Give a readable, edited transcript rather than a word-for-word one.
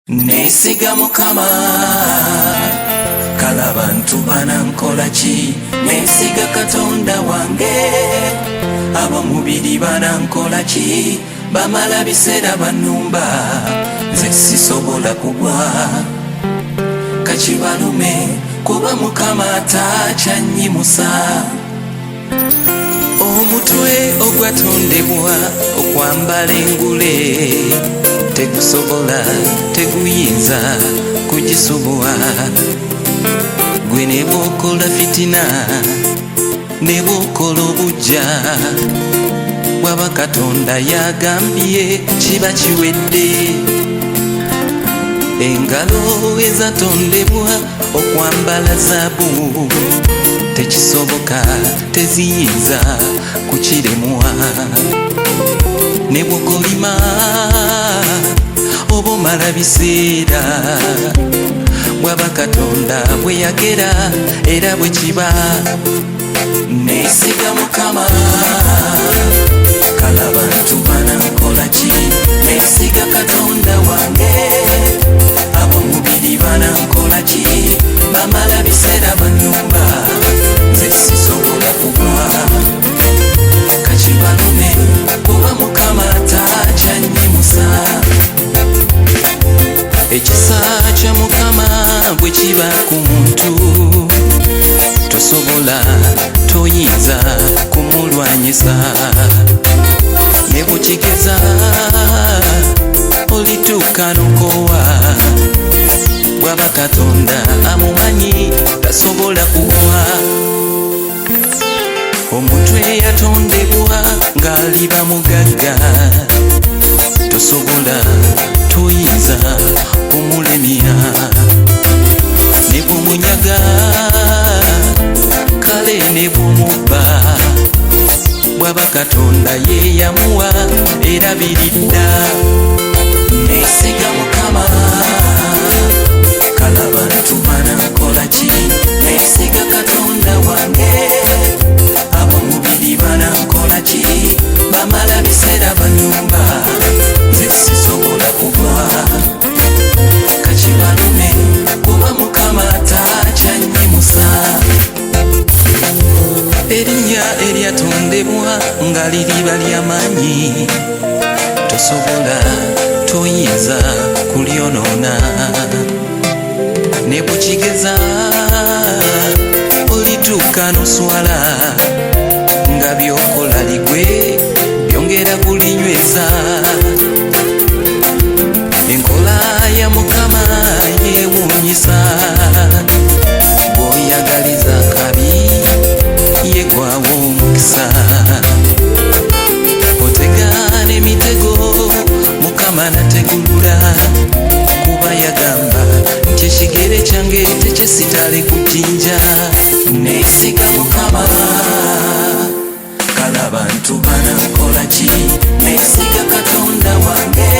Nesiga Mukama kale abantu banankola ki? Nesiga Katonda wange ab'omubiri banankola ki? Bamala biseera bannumba nze sisobola kugwa kakibalume kuba Mukama takyanyimusa. Omutwe ogwatondebwa okwambala engule tegusobola teguyinza kugisubuwa. Gwe ne bw'okola fitina ne bw'okola obujja bw'aba Katonda yagambye kiba kiwedde. Engalo ezatondebwa okwambala zaabu tekisoboka teziyinza kukiremwa. Ne bw'okolima oba omala biseera bw'aba Katonda bwe yagera era bwe kiba. Nesiga Mukama kale abantu banankola ki? Nesiga Katonda wange ab'omubiri banankola ki? Bamala biseera bannumba nze sisobola kugwa kakibalume kuba Mukama takyanyimusa. Ekisa kya Mukama bwe kiba ku muntu tosobola toyinza kumulwanyisa. Ne bw'okigeza olituuka n'okowa bw'aba Katonda amumanyi tasobola kugwa. Omuntu eyatondebwa ng'aliba mugagga tosobola toyinza kumulemya. Ne bw'omunyaga kale ne bw'omubba bw'aba Katonda ye yamuwa era biridda. Nesiga Mukama kale abantu banankola ki? Nesiga Katonda wange ab'omubiri banankola ki? Bamala biseera bannumba nze sisobola kugwa kakibalume kuba Mukama takyanyimusa. Erinnya eryatondebwa nga liriba ly'amaanyi tosobola toyinza kulyonoona. Ne bw'okigeza olituuka n'oswala nga by'okola ligwe byongera kulinyweza. Enkola ya Mukama yeewuunyisa bw'oyagaliza kabi yegwawo omukisa. Otegana emitego Mukama nategulula kuba yagamba nti ekigere kyange tekyesitale ku jjinja. Nesiga Mukama kale abantu banankola ki? Nesiga Katonda wange